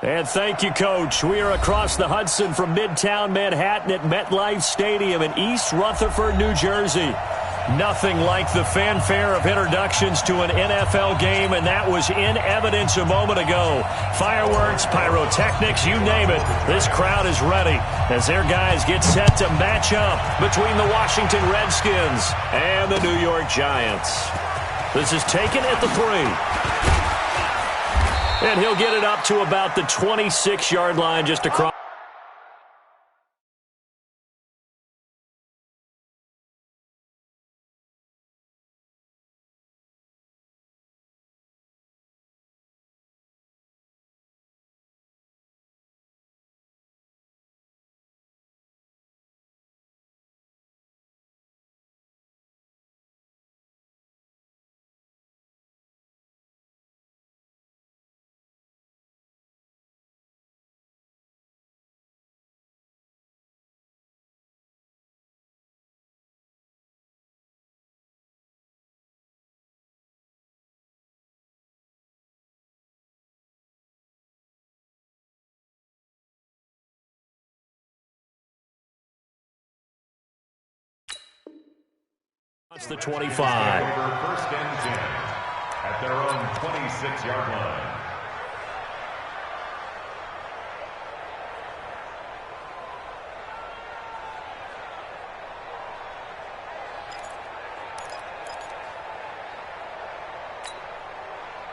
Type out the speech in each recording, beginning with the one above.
And thank you, Coach. We are across the Hudson from Midtown Manhattan at MetLife Stadium in East Rutherford, New Jersey. Nothing like the fanfare of introductions to an NFL game, and that was in evidence a moment ago. Fireworks, pyrotechnics, you name it. This crowd is ready as their guys get set to match up between the Washington Redskins and the New York Giants. This is taken at the 3. And he'll get it up to about the 26-yard line just across. It's the 25. First and 10 at their own 26-yard line.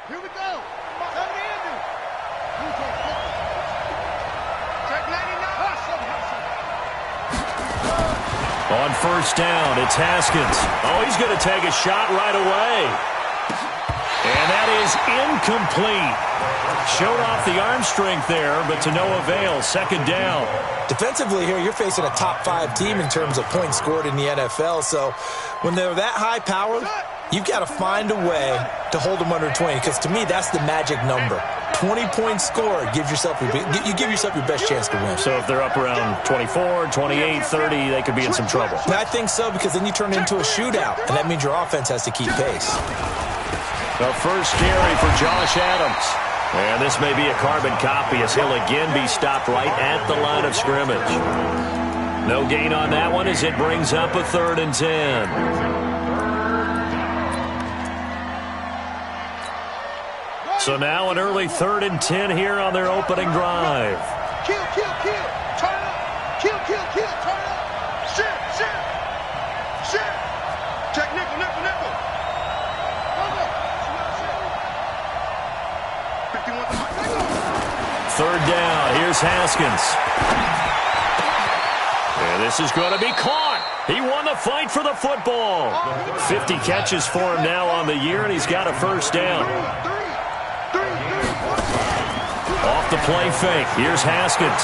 Here we go. Check 99. On first down, it's Haskins. Oh, he's going to take a shot right away. And that is incomplete. Showed off the arm strength there, but to no avail. Second down. Defensively here, you're facing a top-5 team in terms of points scored in the NFL. So when they're that high-powered, you've got to find a way to hold them under 20, because to me, that's the magic number. 20 points scored, you give yourself your best chance to win. So if they're up around 24, 28, 30, they could be in some trouble. And I think so, because then you turn it into a shootout, and that means your offense has to keep pace. The first carry for Josh Adams. And this may be a carbon copy as he'll again be stopped right at the line of scrimmage. No gain on that one as it brings up a 3rd and 10. So now an early 3rd and 10 here on their opening drive. Kill, kill, kill. Turn up. Kill, kill, kill. Turn up. Shit. Check nickel. 3rd down. Here's Haskins. And this is going to be caught. He won the fight for the football. 50 catches for him now on the year, and he's got a first down. Off the play fake. Here's Haskins.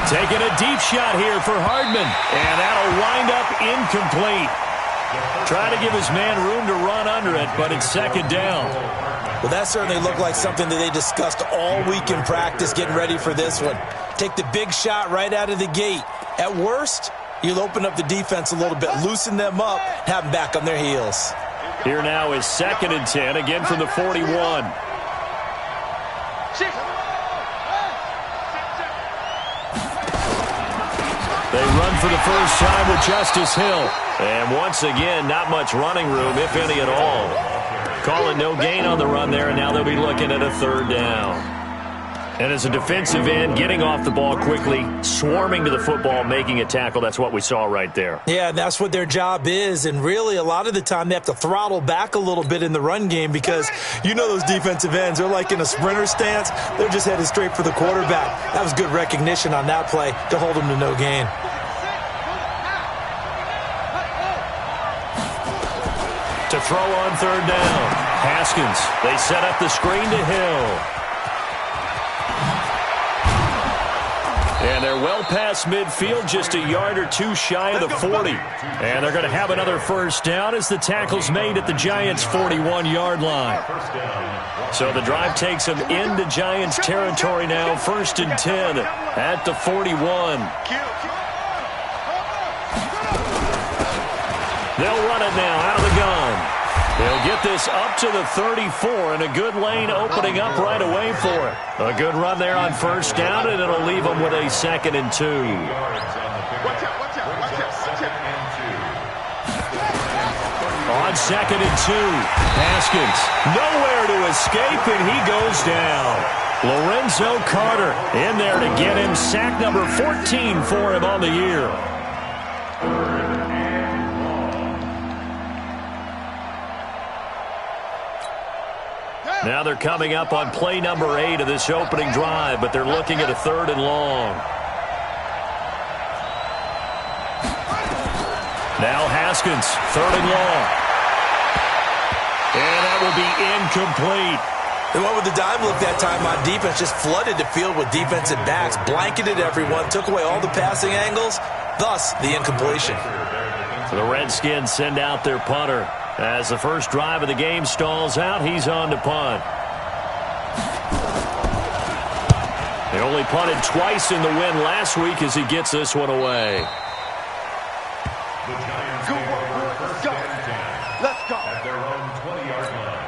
Taking a deep shot here for Hardman. And that'll wind up incomplete. Trying to give his man room to run under it, but it's 2nd down. Well, that certainly looked like something that they discussed all week in practice getting ready for this one. Take the big shot right out of the gate. At worst, you'll open up the defense a little bit, loosen them up, have them back on their heels. Here now is 2nd and 10, again from the 41. They run for the first time with Justice Hill. And once again, not much running room, if any at all. Calling no gain on the run there, and now they'll be looking at a 3rd down. And as a defensive end, getting off the ball quickly, swarming to the football, making a tackle, that's what we saw right there. Yeah, that's what their job is, and really a lot of the time they have to throttle back a little bit in the run game because you know those defensive ends, they're like in a sprinter stance. They're just headed straight for the quarterback. That was good recognition on that play to hold them to no gain. To throw on 3rd down, Haskins. They set up the screen to Hill. And they're well past midfield, just a yard or two shy of the 40. And they're going to have another first down as the tackle's made at the Giants' 41-yard line. So the drive takes them into Giants territory now, 1st and 10 at the 41. They'll run it now out of the gun. He'll get this up to the 34, and a good lane opening up right away for it. A good run there on first down, and it'll leave him with a 2nd and 2. Watch out. On 2nd and 2, Haskins nowhere to escape, and he goes down. Lorenzo Carter in there to get him sack number 14 for him on the year. Now they're coming up on play number 8 of this opening drive, but they're looking at a 3rd and long. Now Haskins, 3rd and long. And that will be incomplete. They went with the dime look that time on defense, just flooded the field with defensive backs, blanketed everyone, took away all the passing angles, thus the incompletion. The Redskins send out their punter. As the first drive of the game stalls out, he's on to punt. They only punted twice in the win last week as he gets this one away. Let's go. At their own 20-yard line.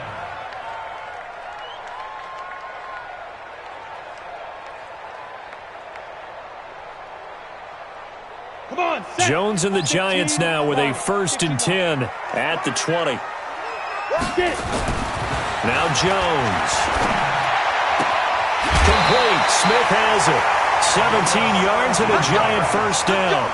Come on, set. Jones and the Giants now with a 1st and 10 at the 20. Now Jones. Complete. Smith has it. 17 yards and a Giant first down.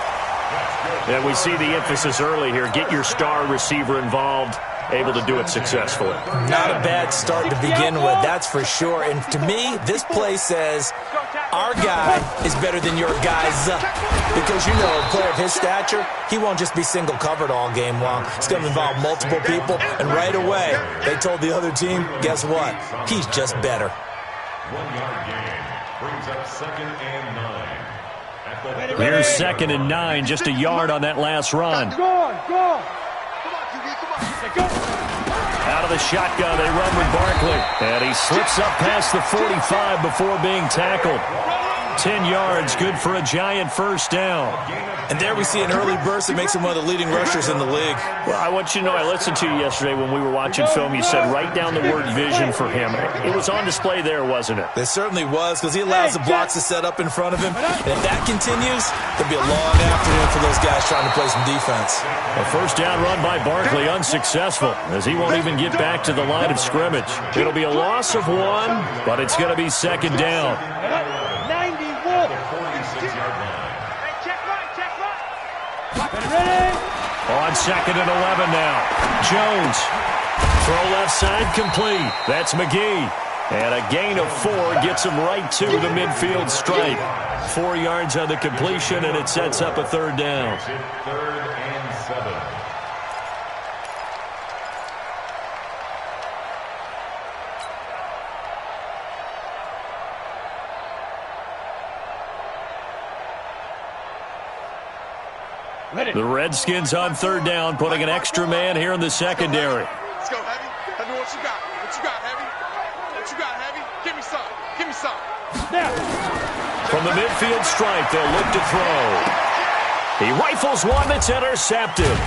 And we see the emphasis early here. Get your star receiver involved. Able to do it successfully. Not a bad start to begin with, that's for sure. And to me, this play says our guy is better than your guys. Because, you know, a player of his stature, he won't just be single covered all game long. It's going to involve multiple people. And right away, they told the other team, guess what? He's just better. 1-yard gain brings up 2nd and 9. Here's 2nd and 9, just a yard on that last run. Go on. Come on, QB, come on. Out of the shotgun, they run with Barkley. And he slips up past the 45 before being tackled. 10 yards, good for a Giant first down. And there we see an early burst that makes him one of the leading rushers in the league. Well, I want you to know, I listened to you yesterday when we were watching film. You said write down the word vision for him. It was on display there, wasn't it? It certainly was, because he allows the blocks to set up in front of him. And if that continues, there'll be a long afternoon for those guys trying to play some defense. A first down run by Barkley, unsuccessful, as he won't even get back to the line of scrimmage. It'll be a loss of 1, but it's going to be 2nd down. 91. 46-yard line. Ready? On 2nd and 11 now. Jones. Throw left side complete. That's McGee. And a gain of 4 gets him right to the midfield stripe. 4 yards on the completion, and it sets up a 3rd down. 3rd and 7. The Redskins on 3rd down, putting an extra man here in the secondary. Let's go, Heavy. Heavy, what you got? What you got, Heavy? What you got, Heavy? Give me some. Give me some. Now. From the midfield stripe, they'll look to throw. He rifles one that's intercepted.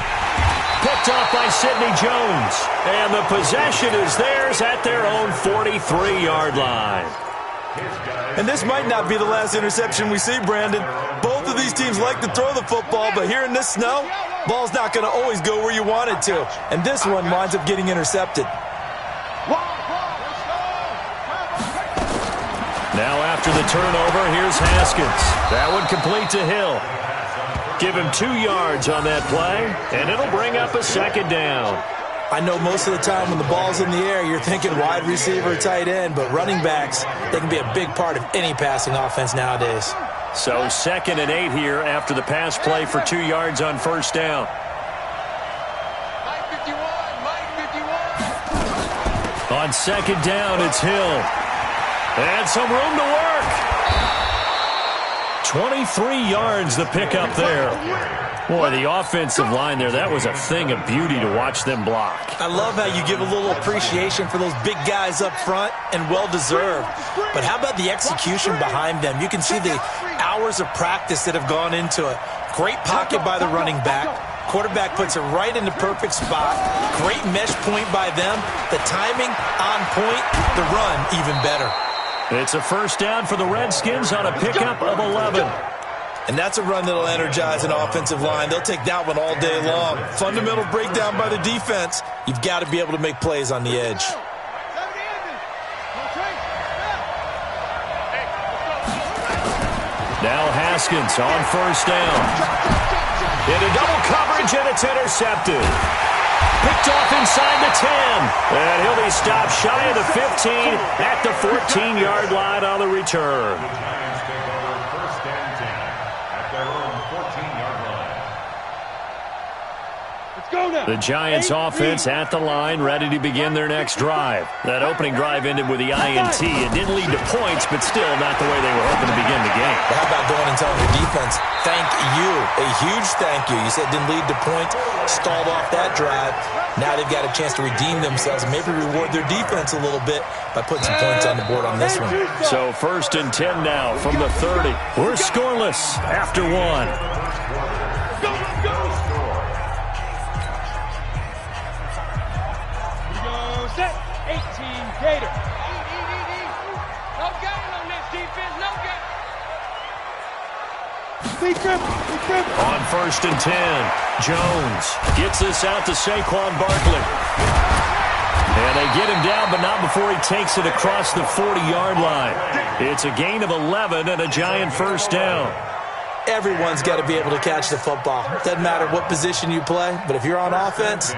Picked off by Sidney Jones. And the possession is theirs at their own 43-yard line. And this might not be the last interception we see, Brandon. Both of these teams like to throw the football, but here in this snow, ball's not going to always go where you want it to. And this one winds up getting intercepted. Now after the turnover, here's Haskins. That one complete to Hill. Give him 2 yards on that play, and it'll bring up a 2nd down. I know most of the time when the ball's in the air, you're thinking wide receiver, tight end, but running backs, they can be a big part of any passing offense nowadays. So 2nd and 8 here after the pass play for 2 yards on first down. Mike 51, Mike 51. On 2nd down, it's Hill. And some room to work. 23 yards the pickup there. Boy, the offensive line there, that was a thing of beauty to watch them block. I love how you give a little appreciation for those big guys up front, and well-deserved. But how about the execution behind them? You can see the hours of practice that have gone into it. Great pocket by the running back. Quarterback puts it right in the perfect spot. Great mesh point by them. The timing on point. The run even better. It's a first down for the Redskins on a pickup of 11. And that's a run that'll energize an offensive line. They'll take that one all day long. Fundamental breakdown by the defense. You've got to be able to make plays on the edge. Now Haskins on first down. Into double coverage, and it's intercepted. Picked off inside the 10. And he'll be stopped shy of the 15 at the 14-yard line on the return. The Giants take over first and 10 at their own 14-yard line. Let's go now. The Giants offense at the line, ready to begin their next drive. That opening drive ended with the INT. It didn't lead to points, but still not the way they were hoping to begin the game. But how about going and telling your defense, thank you, a huge thank you. You said it didn't lead to points, stalled off that drive. Now they've got a chance to redeem themselves and maybe reward their defense a little bit by putting some points on the board on this one. So first and 10 now from the 30. We're scoreless after one. Set 18 Gator. No gain on this defense, no gain. On first and 10, Jones gets this out to Saquon Barkley. And they get him down, but not before he takes it across the 40-yard line. It's a gain of 11 and a Giant first down. Everyone's got to be able to catch the football. Doesn't matter what position you play, but if you're on offense,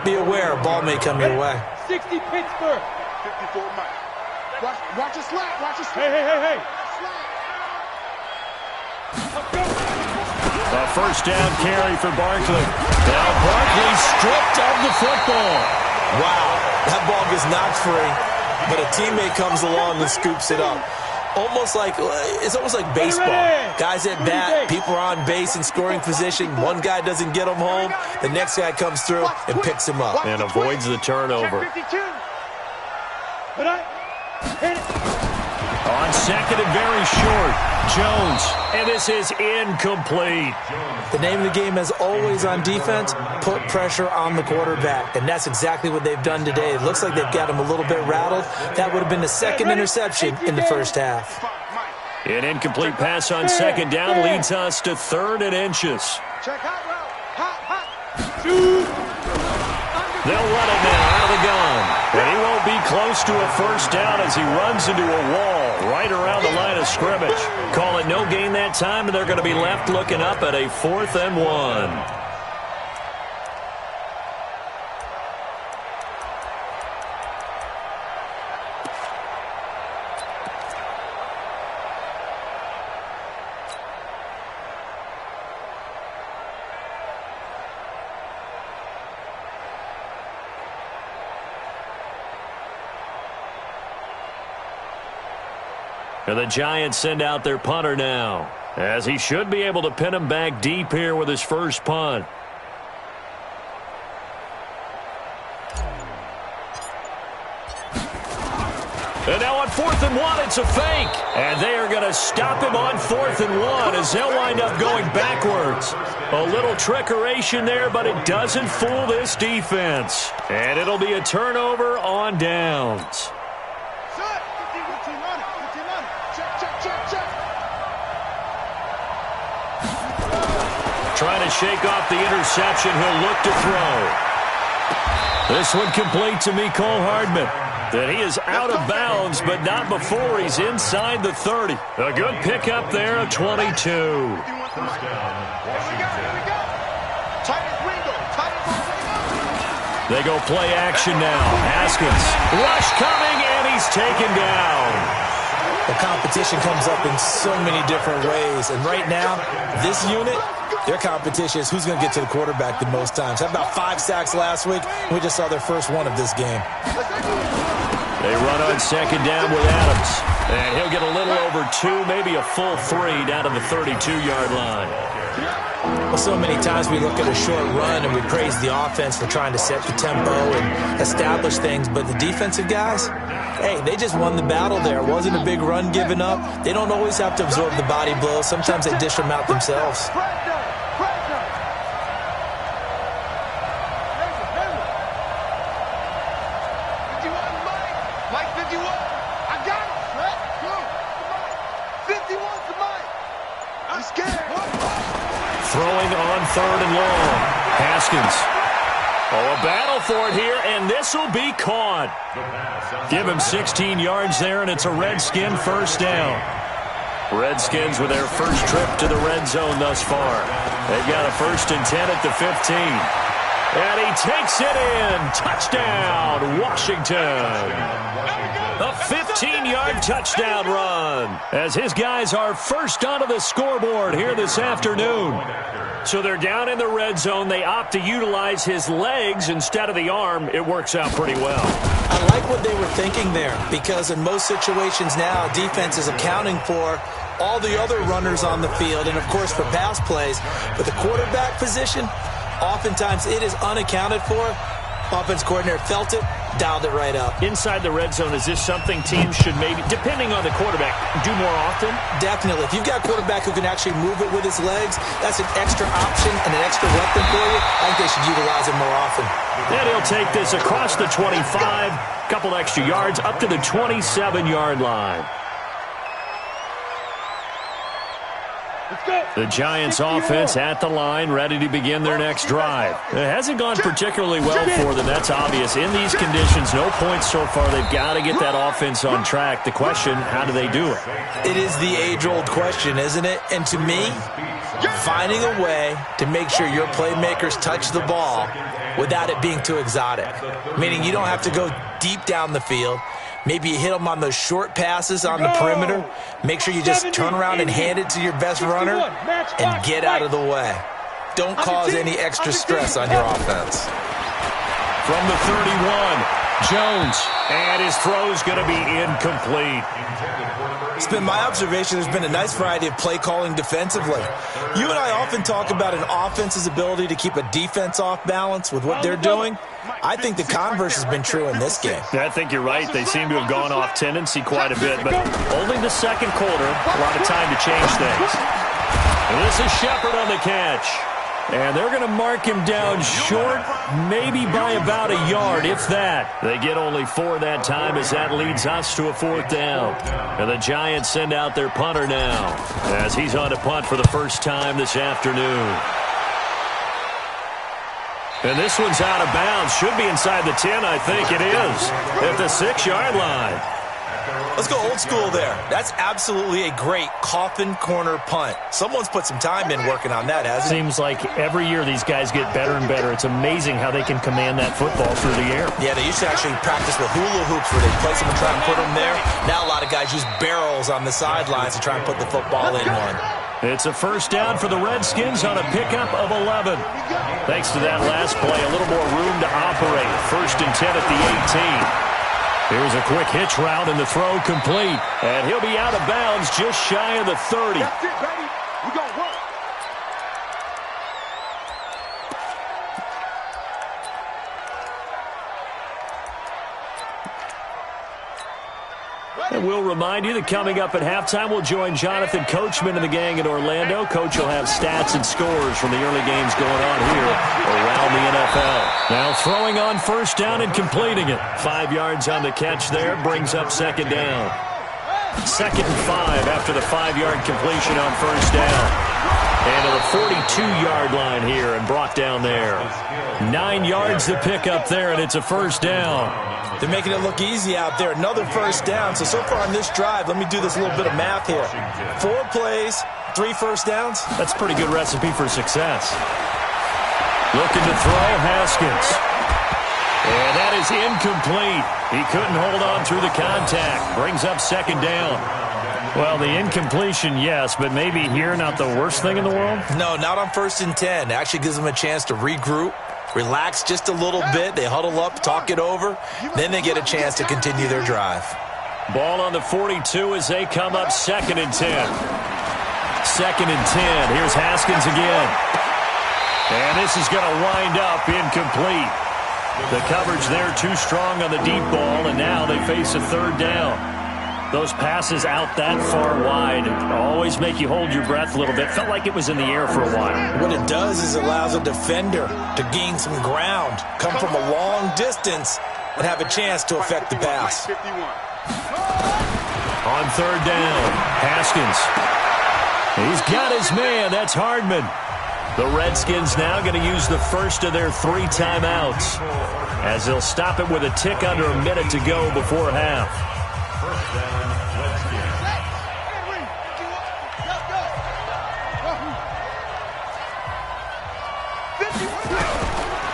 be aware a ball may come your way. 60 Pittsburgh. 54 Mike. Watch your slap. Watch your slap. Hey. A first down carry for Barkley. Now Barkley stripped of the football. Wow, that ball gets knocked free, but a teammate comes along and scoops it up. It's almost like baseball. Guys at bat, people are on base in scoring position. One guy doesn't get him home. The next guy comes through and picks him up. And avoids the turnover. On second and very short, Jones. And this is incomplete. The name of the game is always on defense, put pressure on the quarterback. And that's exactly what they've done today. It looks like they've got him a little bit rattled. That would have been the second interception in the first half. An incomplete pass on second down leads us to third and inches. They'll run it now out of the gun. And he won't be close to a first down as he runs into a wall right around the line of scrimmage. Call it no gain that time, and they're going to be left looking up at a 4th and 1. And the Giants send out their punter now, as he should be able to pin him back deep here with his first punt. And now on 4th and 1, it's a fake. And they are going to stop him on 4th and 1 as they'll wind up going backwards. A little trickeration there, but it doesn't fool this defense. And it'll be a turnover on downs. Trying to shake off the interception. He'll look to throw. This one complete to Mecole Hardman. That he is out of bounds, but not before he's inside the 30. A good pickup there of 22. First down, They go play action now. Haskins. Rush coming, and he's taken down. The competition comes up in so many different ways. And right now, this unit, their competition is who's going to get to the quarterback the most times. Had about 5 sacks last week. We just saw their first one of this game. They run on second down with Adams. And he'll get a little over 2, maybe a full 3 down to the 32-yard line. Well, so many times we look at a short run and we praise the offense for trying to set the tempo and establish things. But the defensive guys, hey, they just won the battle there. It wasn't a big run given up. They don't always have to absorb the body blows. Sometimes they dish them out themselves. throwing on 3rd and long. Haskins. Oh, a battle for it here, and this will be caught. Give him 16 yards there, and it's a Redskin first down. Redskins with their first trip to the red zone thus far. They've got a 1st and 10 at the 15. And he takes it in. Touchdown, Washington. A 15-yard touchdown run as his guys are first onto the scoreboard here this afternoon. So they're down in the red zone. They opt to utilize his legs instead of the arm. It works out pretty well. I like what they were thinking there, because in most situations now, defense is accounting for all the other runners on the field and, of course, for pass plays. But the quarterback position, oftentimes it is unaccounted for. Offense coordinator felt it, dialed it right up. Inside the red zone, is this something teams should maybe, depending on the quarterback, do more often? Definitely. If you've got a quarterback who can actually move it with his legs, that's an extra option and an extra weapon for you. I think they should utilize it more often. And he'll take this across the 25, couple extra yards, up to the 27-yard line. The Giants offense at the line, ready to begin their next drive. It hasn't gone particularly well for them. That's obvious. In these conditions, no points so far. They've got to get that offense on track. The question, how do they do it? It is the age-old question, isn't it? And to me, finding a way to make sure your playmakers touch the ball without it being too exotic. Meaning you don't have to go deep down the field. Maybe you hit them on those short passes on the perimeter. Make sure you just turn around and hand it to your best runner and get out of the way. Don't cause any extra stress on your offense. From the 31, Jones. And his throw's going to be incomplete. It's been my observation there's been a nice variety of play calling defensively. You and I often talk about an offense's ability to keep a defense off balance with what they're doing. I think the converse has been true in this game. I think you're right. They seem to have gone off tendency quite a bit, but only the second quarter, a lot of time to change things. And this is Shepard on the catch. And they're going to mark him down short, maybe by about a yard, if that. They get only 4 that time as that leads us to a 4th down. And the Giants send out their punter now as he's on to punt for the first time this afternoon. And this one's out of bounds. Should be inside the 10, I think it is, at the 6-yard line. Let's go old school there. That's absolutely a great coffin corner punt. Someone's put some time in working on that, hasn't it? Seems like every year these guys get better and better. It's amazing how they can command that football through the air. Yeah, they used to actually practice with hula hoops where they place them and try and put them there. Now a lot of guys use barrels on the sidelines to try and put the football in one. It's a first down for the Redskins on a pickup of 11. Thanks to that last play, a little more room to operate. 1st and 10 at the 18. Here's a quick hitch route and the throw complete. And he'll be out of bounds just shy of the 30. That's it, baby. We gonna work. And we'll remind you that coming up at halftime, we'll join Jonathan Coachman and the gang in Orlando. Coach will have stats and scores from the early games going on here around the NFL. Now throwing on first down and completing it. 5 yards on the catch there, brings up 2nd down. 2nd and 5 after the 5-yard completion on first down. And to the 42-yard line here and brought down there. 9 yards to pick up there, and it's a first down. They're making it look easy out there. Another first down. So far on this drive, let me do this little bit of math here. 4 plays, 3 first downs. That's a pretty good recipe for success. Looking to throw, Haskins. And that is incomplete. He couldn't hold on through the contact. Brings up 2nd down. Well, the incompletion, yes, but maybe here not the worst thing in the world? No, not on 1st and 10. It actually gives them a chance to regroup. Relax just a little bit. They huddle up, talk it over. Then they get a chance to continue their drive. Ball on the 42 as they come up 2nd and 10. 2nd and 10. Here's Haskins again. And this is going to wind up incomplete. The coverage there too strong on the deep ball, and now they face a 3rd down. Those passes out that far wide always make you hold your breath a little bit. Felt like it was in the air for a while. What it does is it allows a defender to gain some ground, come from a long distance, and have a chance to affect the pass. On 3rd down, Haskins. He's got his man. That's Hardman. The Redskins now going to use the first of their 3 timeouts, as they'll stop it with a tick under a minute to go before half. First down, Redskins.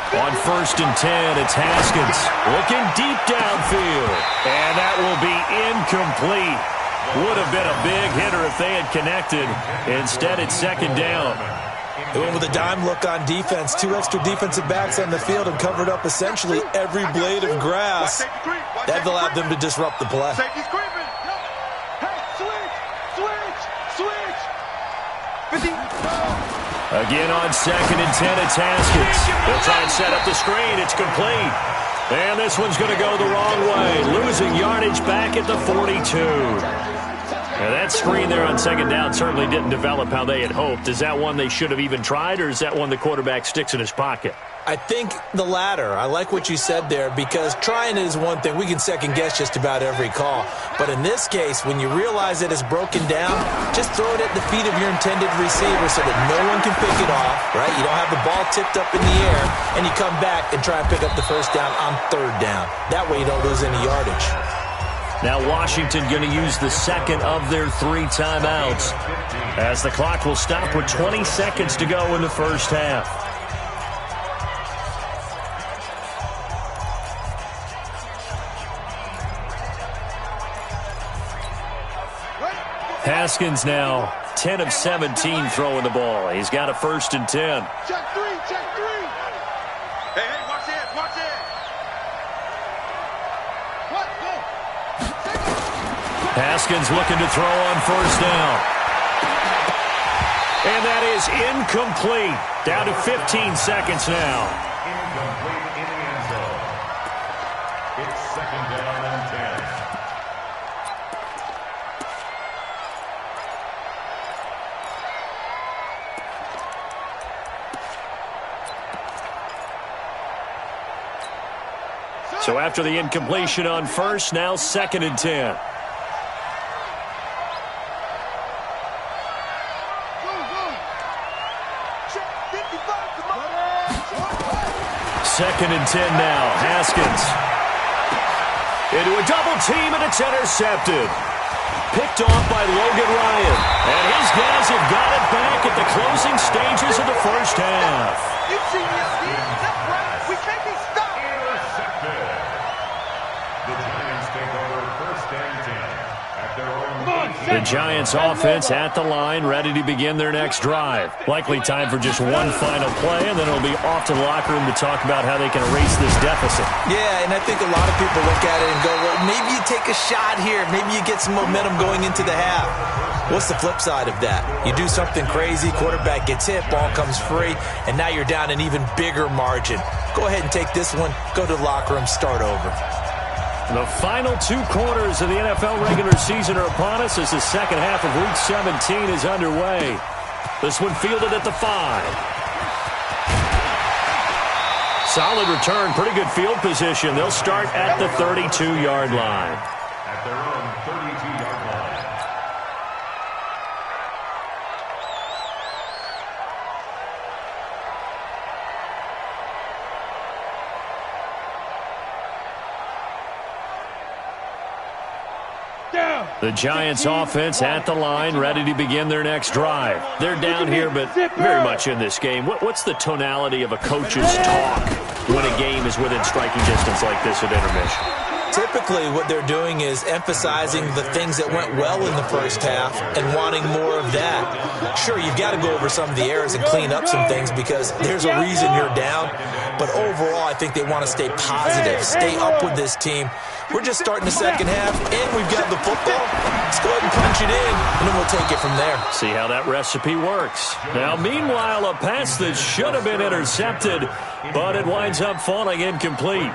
On 1st and 10, it's Haskins looking deep downfield, and that will be incomplete. Would have been a big hitter if they had connected. Instead, it's 2nd down. They went with a dime look on defense. 2 extra defensive backs on the field and covered up essentially every blade of grass. That allowed them to disrupt the play. Safety's creeping. Hey, switch. 50. Again on 2nd and 10, it's Haskins. They'll try and set up the screen. It's complete. And this one's going to go the wrong way. Losing yardage back at the 42. Now that screen there on 2nd down certainly didn't develop how they had hoped. Is that one they should have even tried, or is that one the quarterback sticks in his pocket? I think the latter. I like what you said there, because trying it is one thing. We can second guess just about every call. But in this case, when you realize that it's broken down, just throw it at the feet of your intended receiver so that no one can pick it off, right? You don't have the ball tipped up in the air, and you come back and try and pick up the 1st down on 3rd down. That way you don't lose any yardage. Now Washington going to use the 2nd of their 3 timeouts, as the clock will stop with 20 seconds to go in the 1st half. Haskins now 10 of 17 throwing the ball. He's got a 1st and 10. Check 3. Hey, watch it. What? Go. Haskins looking to throw on 1st down. And that is incomplete. Down to 15 seconds now. Incomplete in the end zone. It's 2nd down and 10. So after the incompletion on 1st, now 2nd and 10. Second and 10 now. Haskins into a double team, and it's intercepted. Picked off by Logan Ryan. And his guys have got it back at the closing stages of the 1st half. You see me out here? That's right. We can't be stopped. Intercepted. The Giants take over 1st and 10 at their own. The Giants offense at the line, ready to begin their next drive. Likely time for just one final play, and then it'll be off to the locker room to talk about how they can erase this deficit. Yeah, and I think a lot of people look at it and go, well, maybe you take a shot here. Maybe you get some momentum going into the half. What's the flip side of that? You do something crazy, quarterback gets hit, ball comes free, and now you're down an even bigger margin. Go ahead and take this one, go to the locker room, start over. The final 2 quarters of the NFL regular season are upon us as the 2nd half of Week 17 is underway. This one fielded at the 5. Solid return, pretty good field position. They'll start at the 32-yard line. At their own 32-yard line. The Giants offense at the line, ready to begin their next drive. They're down here, but very much in this game. What's the tonality of a coach's talk when a game is within striking distance like this at intermission? Typically, what they're doing is emphasizing the things that went well in the 1st half and wanting more of that. Sure, you've got to go over some of the errors and clean up some things because there's a reason you're down. But overall, I think they want to stay positive, stay up with this team. We're just starting the 2nd half, and we've got the football. Let's go ahead and punch it in, and then we'll take it from there. See how that recipe works. Now, meanwhile, a pass that should have been intercepted, but it winds up falling incomplete.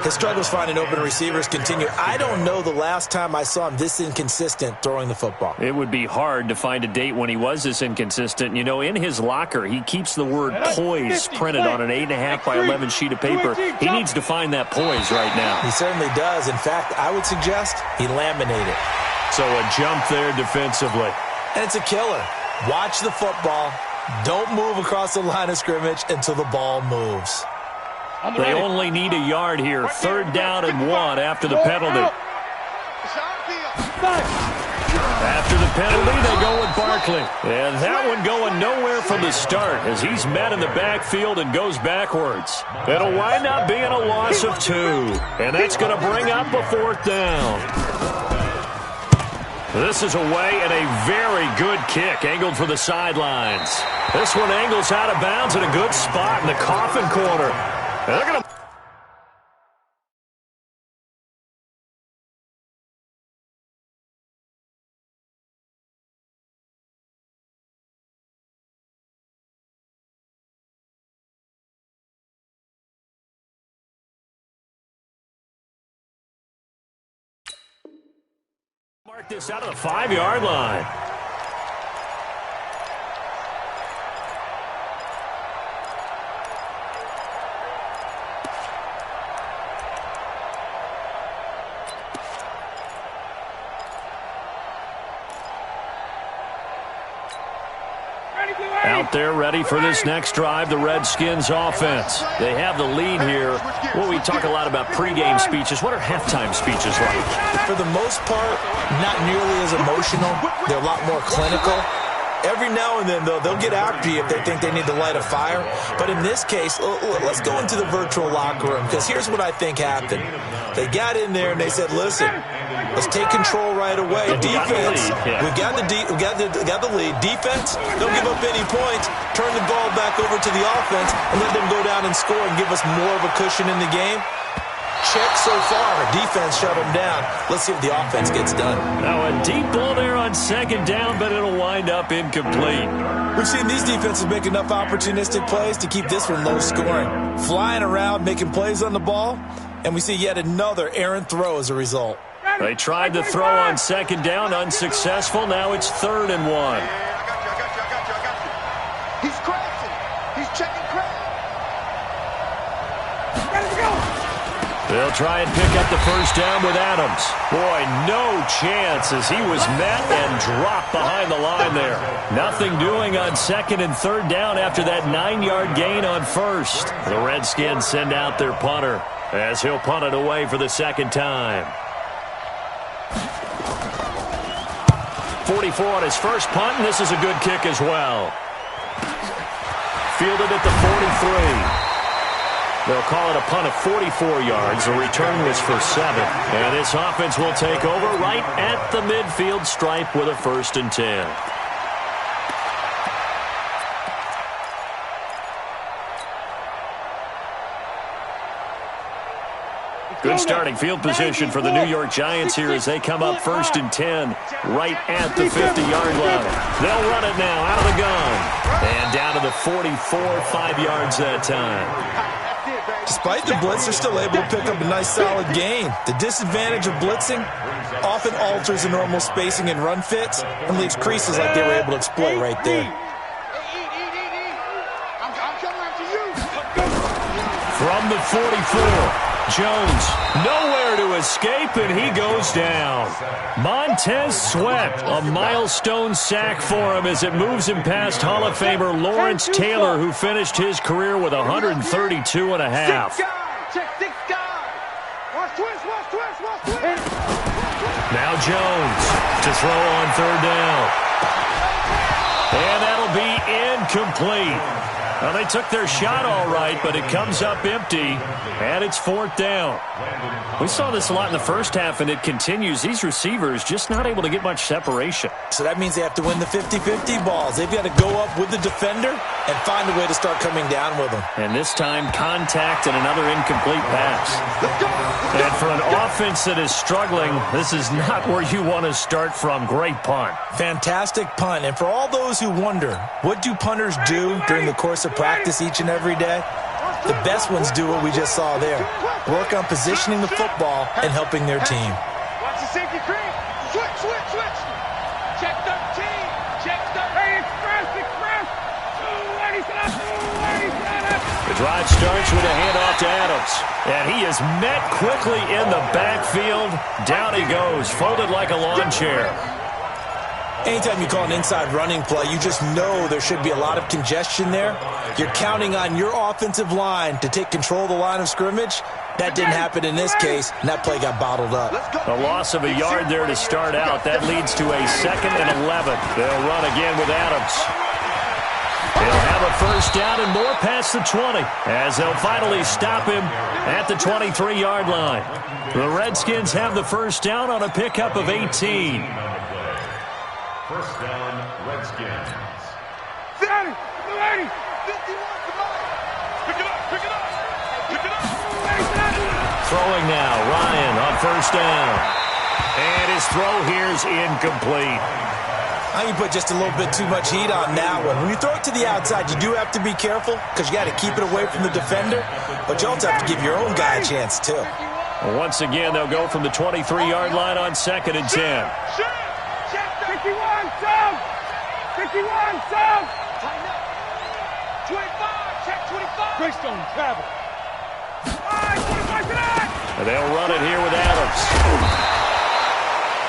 His struggles finding open receivers continue. I don't know the last time I saw him this inconsistent throwing the football. It would be hard to find a date when he was this inconsistent. You know, in his locker, he keeps the word poise printed on an 8.5 by 11 sheet of paper. He needs to find that poise right now. He certainly does. In fact, I would suggest he laminated. So a jump there defensively. And it's a killer. Watch the football, Don't move across the line of scrimmage until the ball moves. They only need a yard here. 3rd down and 1 after the penalty. After the penalty, they go with Barkley. And that one going nowhere from the start as he's met in the backfield and goes backwards. It'll wind up being a loss of 2. And that's going to bring up a 4th down. This is away and a very good kick angled for the sidelines. This one angles out of bounds in a good spot in the coffin corner. And they're going to mark this out of the 5-yard line. Out there ready for this next drive, the Redskins offense. They have the lead here. Well, we talk a lot about pregame speeches. What are halftime speeches like? For the most part, not nearly as emotional. They're a lot more clinical. Every now and then, though, they'll get after you if they think they need to light a fire. But in this case, let's go into the virtual locker room, because here's what I think happened. They got in there and they said, listen, let's take control right away. Defense, we've got the lead. Defense, don't give up any points. Turn the ball back over to the offense and let them go down and score and give us more of a cushion in the game. Check so far. Defense shut them down. Let's see if the offense gets done. Now a deep ball there on 2nd down, but it'll wind up incomplete. We've seen these defenses make enough opportunistic plays to keep this one low scoring. Flying around, making plays on the ball, and we see yet another errant throw as a result. They tried to throw on 2nd down, unsuccessful. Now it's 3rd and 1. I got you. He's crashing. He's checking crash. They'll try and pick up the 1st down with Adams. Boy, no chance as he was met and dropped behind the line there. Nothing doing on 2nd and 3rd down after that 9-yard gain on 1st. The Redskins send out their punter as he'll punt it away for the 2nd time. 44 on his first punt, and this is a good kick as well. Fielded at the 43. They'll call it a punt of 44 yards. The return was for 7. And this offense will take over right at the midfield stripe with a 1st and 10. Good starting field position for the New York Giants here as they come up 1st and 10 right at the 50-yard line. They'll run it now out of the gun. And down to the 44, 5 yards that time. Despite the blitz, they're still able to pick up a nice solid gain. The disadvantage of blitzing often alters the normal spacing and run fits and leaves creases like they were able to exploit right there. From the 44. Jones, nowhere to escape, and he goes down. Montez Sweat, a milestone sack for him as it moves him past Hall of Famer Lawrence Taylor, who finished his career with 132 and a half. Now Jones to throw on 3rd down. And that'll be incomplete. Well, they took their shot all right, but it comes up empty, and it's 4th down. We saw this a lot in the first half, and it continues. These receivers just not able to get much separation. So that means they have to win the 50-50 balls. They've got to go up with the defender and find a way to start coming down with them. And this time, contact and another incomplete pass. And for an offense that is struggling, this is not where you want to start from. Great punt. Fantastic punt. And for all those who wonder, what do punters do during the course of practice each and every day? The best ones do what we just saw there. Work on positioning the football and helping their team. Watch the safety cream. Switch. Check 13. Check 13. Hey, express. The drive starts with a handoff to Adams. And he is met quickly in the backfield. Down he goes, folded like a lawn chair. Anytime you call an inside running play, you just know there should be a lot of congestion there. You're counting on your offensive line to take control of the line of scrimmage. That didn't happen in this case, and that play got bottled up. A loss of a yard there to start out. That leads to a 2nd and 11. They'll run again with Adams. He'll have a first down and more past the 20 as they'll finally stop him at the 23-yard line. The Redskins have the first down on a pickup of 18. First down, Redskins. 50, 51, come on. Pick it up, pick it up, pick it up. Throwing now, Ryan on first down. And his throw here is incomplete. I think you put just a little bit too much heat on that one. When you throw it to the outside, you do have to be careful because you got to keep it away from the defender, but you also have to give your own guy a chance too. Well, once again, they'll go from the 23-yard line on 2nd and 10. 51, South! 51, South! 25, check 25! Greystone, travel. 25 tonight! And they'll run it here with Adams.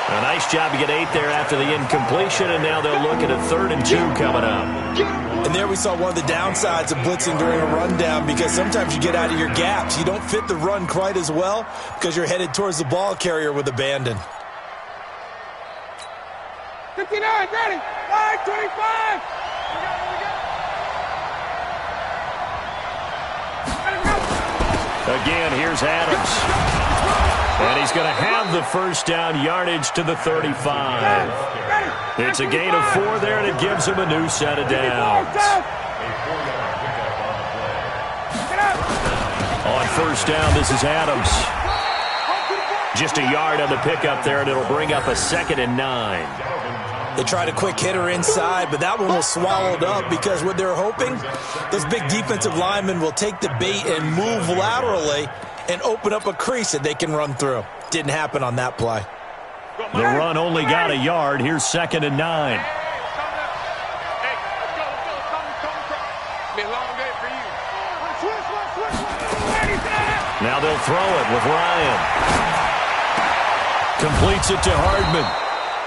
A nice job to get 8 there after the incompletion, and now they'll look at a 3rd and 2 coming up. And there we saw one of the downsides of blitzing during a rundown because sometimes you get out of your gaps. You don't fit the run quite as well because you're headed towards the ball carrier with abandon. 59, ready! 25! Again, here's Adams. And he's going to have the first down yardage to the 35. It's a gain of 4 there, and it gives him a new set of downs. On first down, this is Adams. Just a yard on the pickup there, and it'll bring up a 2nd and 9. They tried a quick hitter inside, but that one was swallowed up because what they're hoping, those big defensive linemen will take the bait and move laterally and open up a crease that they can run through. Didn't happen on that play. The run only got a yard. Here's 2nd and 9. Now they'll throw it with Ryan. Completes it to Hardman.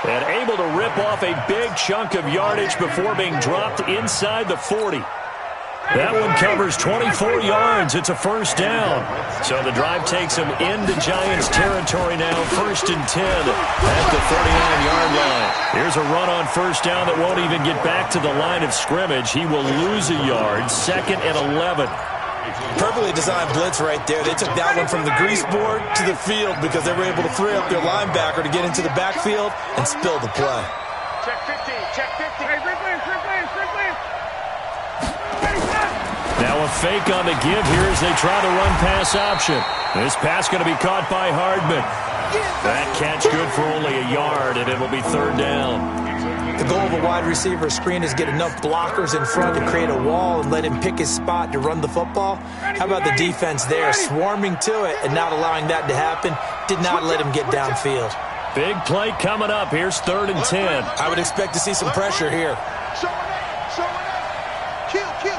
And able to rip off a big chunk of yardage before being dropped inside the 40. That one covers 24 yards. It's a first down. So the drive takes them into Giants territory now. 1st and 10 at the 39-yard line. Here's a run on first down that won't even get back to the line of scrimmage. He will lose a yard. 2nd and 11. Perfectly designed blitz right there. They took that one from the grease board to the field because they were able to free up their linebacker to get into the backfield and spill the play. Check 50, check 50. Hey, Strickland. Now a fake on the give here as they try to run pass option. This pass going to be caught by Hardman. That catch good for only a yard, and it'll be 3rd down. The goal of a wide receiver screen is get enough blockers in front to create a wall and let him pick his spot to run the football. How about the defense there, swarming to it and not allowing that to happen? Did not let him get downfield. Big play coming up. Here's 3rd and 10. I would expect to see some pressure here. Show it up. Kill. Check.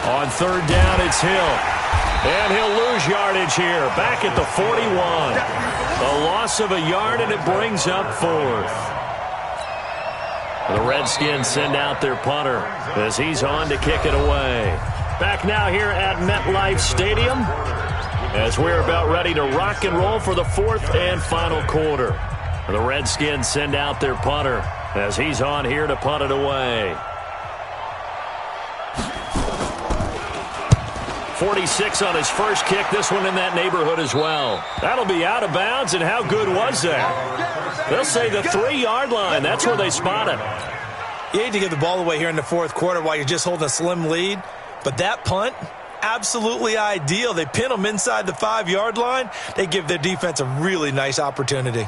On 3rd down, it's Hill. And he'll lose yardage here. Back at the 41. A loss of a yard, and it brings up 4th. The Redskins send out their punter as he's on to kick it away. Back now here at MetLife Stadium as we're about ready to rock and roll for the 4th and final quarter. The Redskins send out their punter as he's on here to punt it away. 46 on his first kick. This one in that neighborhood as well. That'll be out of bounds, and how good was that? They'll say the 3-yard line. That's where they spot it. You hate to give the ball away here in the 4th quarter while you're just holding a slim lead, but that punt, absolutely ideal. They pin them inside the 5-yard line. They give their defense a really nice opportunity.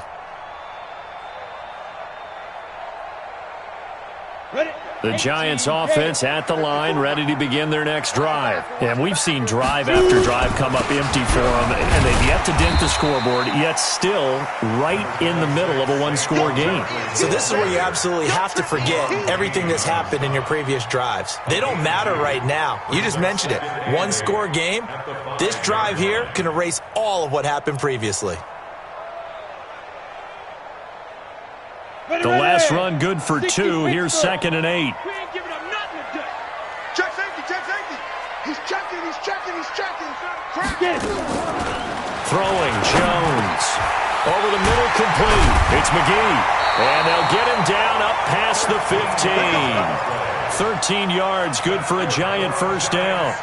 Ready? The Giants offense at the line, ready to begin their next drive. And we've seen drive after drive come up empty for them, and they've yet to dent the scoreboard, yet still right in the middle of a one-score game. So this is where you absolutely have to forget everything that's happened in your previous drives. They don't matter right now. You just mentioned it. One-score game. This drive here can erase all of what happened previously. The last run good for 2. Here's 2nd and 8. We ain't giving up nothing to do. Check safety, check safety. He's checking. Throwing, Jones. Over the middle, complete. It's McGee. And they'll get him down up past the 15. 13 yards, good for a Giant first down.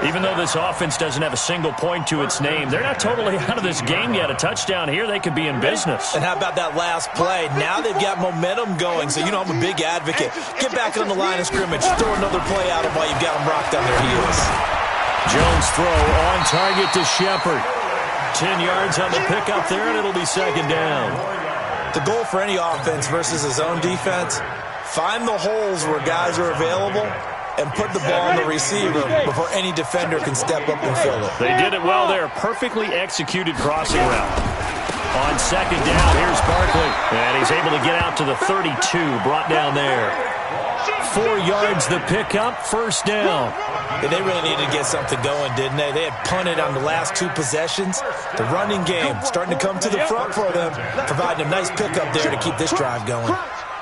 Even though this offense doesn't have a single point to its name, they're not totally out of this game yet. A touchdown here, they could be in business. And how about that last play? Now they've got momentum going, so you know I'm a big advocate. Get back on the line of scrimmage. Throw another play at them while you've got them rocked on their heels. Jones throw on target to Shepard. 10 yards on the pickup there, and it'll be 2nd down. The goal for any offense versus his own defense, find the holes where guys are available and put the ball on the receiver before any defender can step up and fill it. They did it well there. Perfectly executed crossing route. On 2nd down, here's Barkley. And he's able to get out to the 32, brought down there. 4 yards the pickup, first down. And they really needed to get something going, didn't they? They had punted on the last 2 possessions. The running game starting to come to the front for them, providing a nice pickup there to keep this drive going.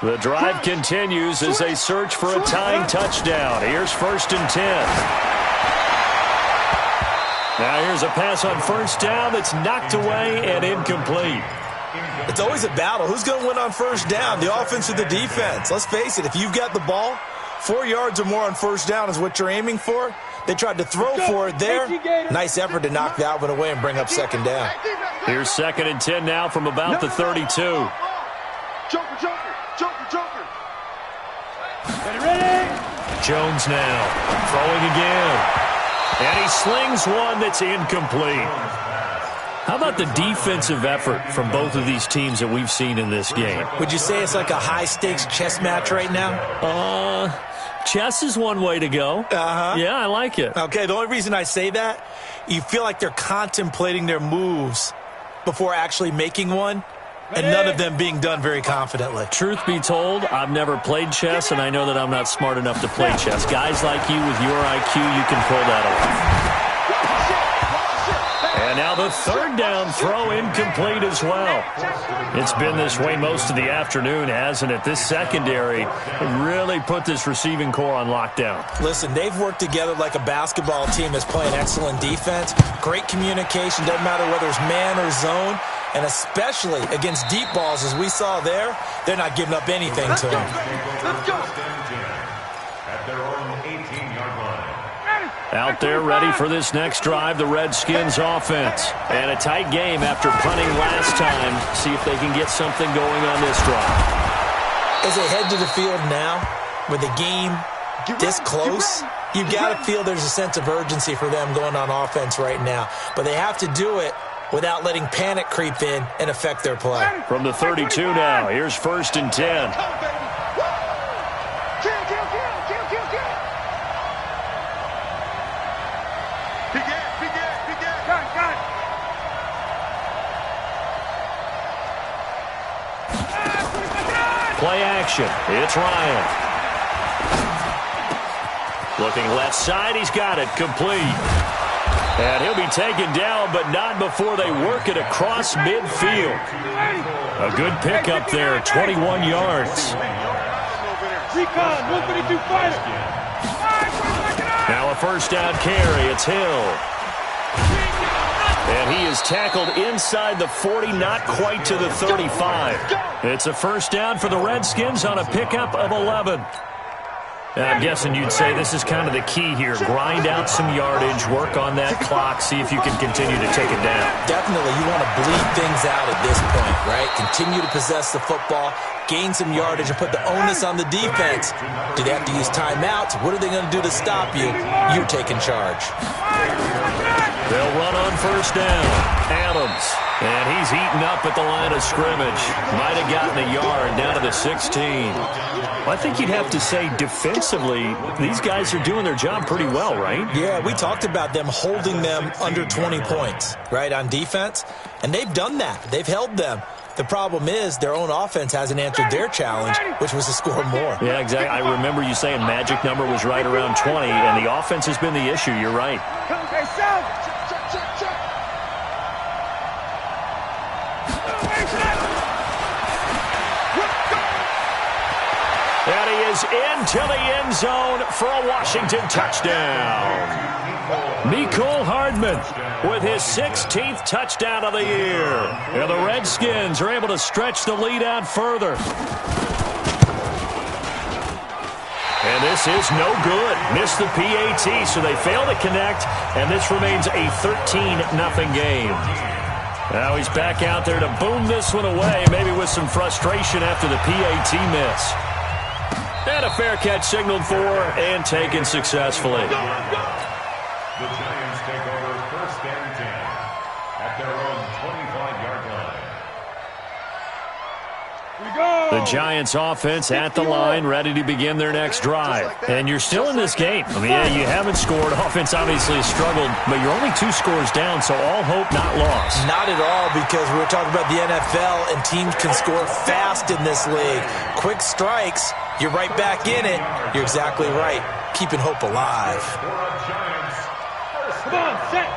The drive continues as they search for a tying touchdown. Here's 1st and 10. Now here's a pass on first down that's knocked away and incomplete. It's always a battle. Who's going to win on first down, the offense or the defense? Let's face it, if you've got the ball, 4 yards or more on first down is what you're aiming for. They tried to throw for it there. Nice effort to knock that one away and bring up 2nd down. Here's 2nd and 10 now from about the 32. Joker. Jones now throwing again. And he slings one that's incomplete. How about the defensive effort from both of these teams that we've seen in this game? Would you say it's like a high-stakes chess match right now? Chess is one way to go. Yeah, I like it. Okay, the only reason I say that, you feel like they're contemplating their moves before actually making one, and none of them being done very confidently. Truth be told, I've never played chess, and I know that I'm not smart enough to play chess. Guys like you with your IQ, you can pull that off. And now the 3rd down throw incomplete as well. It's been this way most of the afternoon, hasn't it? This secondary really put this receiving core on lockdown. Listen, they've worked together like a basketball team that's playing excellent defense. Great communication, doesn't matter whether it's man or zone. And especially against deep balls, as we saw there, they're not giving up anything to them. Let's go. At their own 18-yard line. Out there ready for this next drive, the Redskins offense. And a tight game after punting last time. See if they can get something going on this drive. As they head to the field now, with the game this close, you've got to feel there's a sense of urgency for them going on offense right now. But they have to do it without letting panic creep in and affect their play. From the 32 now, here's 1st and 10. Play action. It's Ryan. Looking left side. He's got it. Complete. And he'll be taken down, but not before they work it across midfield. A good pickup there. 21 yards. Now a first down carry. It's Hill. And he is tackled inside the 40, not quite to the 35. It's a first down for the Redskins on a pickup of 11. And I'm guessing you'd say this is kind of the key here. Grind out some yardage, work on that clock, see if you can continue to take it down. Definitely, you want to bleed things out at this point, right? Continue to possess the football, gain some yardage, and put the onus on the defense. Do they have to use timeouts? What are they going to do to stop you? You're taking charge. They'll run on first down. Adams. And he's eaten up at the line of scrimmage. Might have gotten a yard down to the 16. Well, I think you'd have to say defensively, these guys are doing their job pretty well, right? Yeah, we talked about them holding them under 20 points, right, on defense. And they've done that. They've held them. The problem is their own offense hasn't answered their challenge, which was to score more. Yeah, exactly. I remember you saying magic number was right around 20, and the offense has been the issue. You're right. And he is into the end zone for a Washington touchdown. Mecole Hardman with his 16th touchdown of the year. And the Redskins are able to stretch the lead out further. And this is no good. Missed the PAT, so they fail to connect, and this remains a 13-0 game. Now he's back out there to boom this one away, maybe with some frustration after the PAT miss. And a fair catch signaled for and taken successfully. The Giants take over first and 10 at their own 25-yard line. The Giants offense at the line, ready to begin their next drive. And you're still in this game. I mean, yeah, you haven't scored. Offense obviously has struggled, but you're only 2 scores down, so all hope not lost. Not at all, because we were talking about the NFL, and teams can score fast in this league. Quick strikes, you're right back in it. You're exactly right. Keeping hope alive. Come on, set.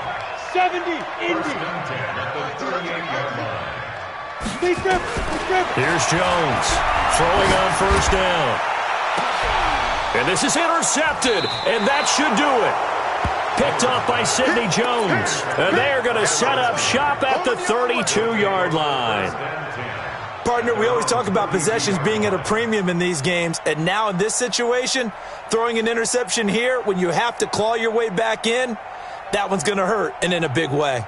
70, Indy. Here's Jones throwing on first down. And this is intercepted, and that should do it. Picked off by Sidney Jones. And they're going to set up shop at the 32-yard line. Partner, we always talk about possessions being at a premium in these games, and now in this situation, throwing an interception here when you have to claw your way back in, that one's going to hurt, and in a big way.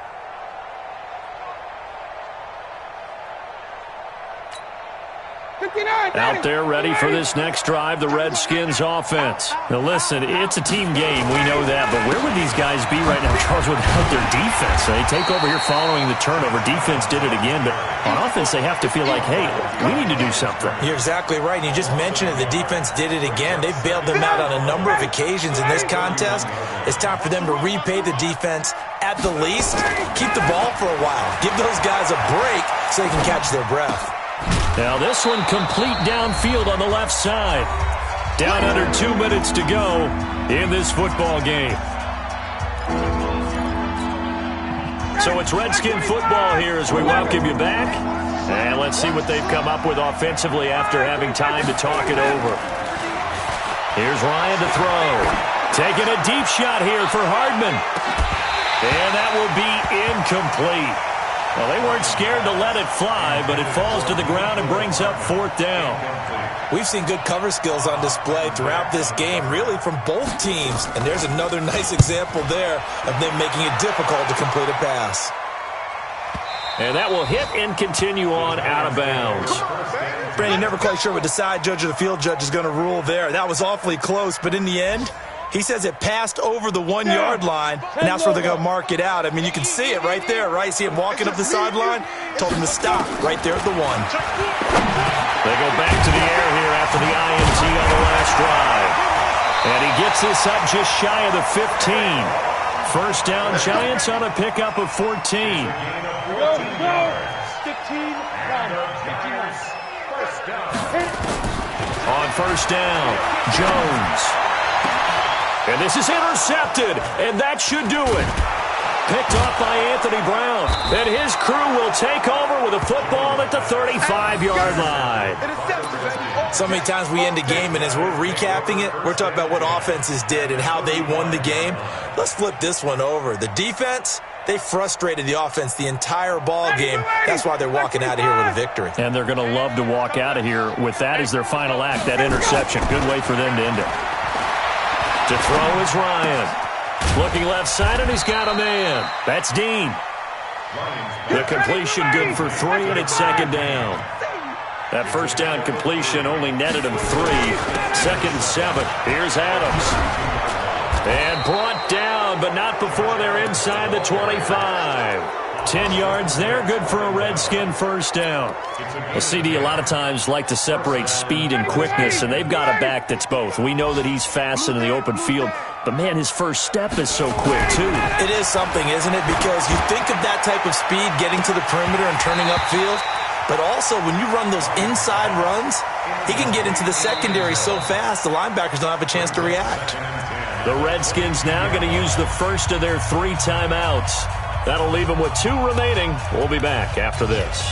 Out there ready for this next drive, the Redskins offense. Now listen, it's a team game, we know that, but where would these guys be right now, Charles, without their defense? They take over here following the turnover. Defense did it again, but on offense they have to feel like, hey, we need to do something. You're exactly right. You just mentioned it. The defense did it again. They've bailed them out on a number of occasions in this contest. It's time for them to repay the defense at the least. Keep the ball for a while. Give those guys a break so they can catch their breath. Now this one complete downfield on the left side. Down under 2 minutes to go in this football game. So it's Redskin football here as we welcome you back. And let's see what they've come up with offensively after having time to talk it over. Here's Ryan to throw. Taking a deep shot here for Hardman. And that will be incomplete. Well, they weren't scared to let it fly, but it falls to the ground and brings up 4th down. We've seen good cover skills on display throughout this game, really from both teams. And there's another nice example there of them making it difficult to complete a pass. And that will hit and continue on out of bounds. Brandon, never quite sure what the side judge or the field judge is going to rule there. That was awfully close, but in the end, he says it passed over the 1-yard line, and that's where they're going to mark it out. I mean, you can see it right there, right? See him walking up the sideline? Told him to stop right there at the 1. They go back to the air here after the INT on the last drive. And he gets this up just shy of the 15. First down, Giants on a pickup of 14. Go. 15, On first down, Jones. And this is intercepted, and that should do it. Picked off by Anthony Brown. And his crew will take over with a football at the 35-yard line. So many times we end a game, and as we're recapping it, we're talking about what offenses did and how they won the game. Let's flip this one over. The defense, they frustrated the offense the entire ball game. That's why they're walking out of here with a victory. And they're going to love to walk out of here with that as their final act, that interception. Good way for them to end it. To throw is Ryan. Looking left side, and he's got a man. That's Dean. The completion good for 3, and it's 2nd down. That first down completion only netted him 3. 2nd and 7. Here's Adams. And brought down, but not before they're inside the 25. 10 yards there, good for a Redskin first down. Well, CD, a lot of times like to separate speed and quickness, and they've got a back that's both. We know that he's fast in the open field, but, man, his first step is so quick, too. It is something, isn't it? Because you think of that type of speed getting to the perimeter and turning upfield, but also when you run those inside runs, he can get into the secondary so fast the linebackers don't have a chance to react. The Redskins now going to use the first of their 3 timeouts. That'll leave them with 2 remaining. We'll be back after this.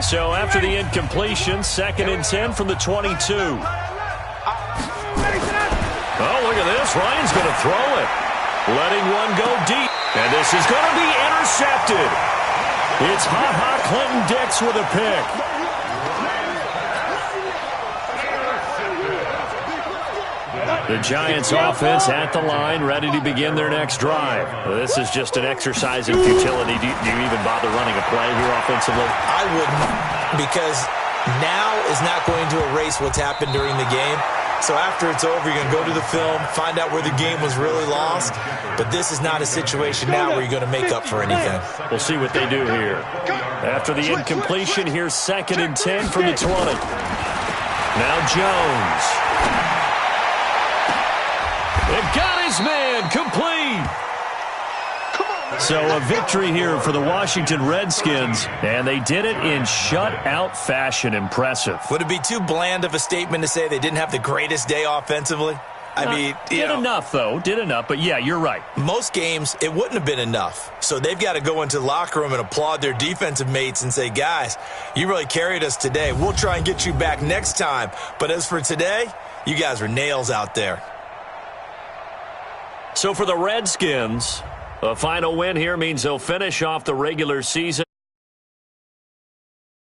So after the incompletion, 2nd and 10 from the 22. Oh, look at this. Ryan's going to throw it. Letting one go deep. And this is going to be intercepted. It's Ha-Ha Clinton Dix with a pick. The Giants offense at the line, ready to begin their next drive. This is just an exercise in futility. Do you even bother running a play here offensively? I wouldn't, because now is not going to erase what's happened during the game. So after it's over, you're going to go to the film, find out where the game was really lost. But this is not a situation now where you're going to make up for anything. We'll see what they do here. After the incompletion, here's 2nd and 10 from the 20. Now Jones. It got his man complete. So a victory here for the Washington Redskins, and they did it in shutout fashion. Impressive. Would it be too bland of a statement to say they didn't have the greatest day offensively? I mean, did enough, though. Did enough, but yeah, you're right. Most games, it wouldn't have been enough. So they've got to go into the locker room and applaud their defensive mates and say, guys, you really carried us today. We'll try and get you back next time. But as for today, you guys were nails out there. So for the Redskins, a final win here means they'll finish off the regular season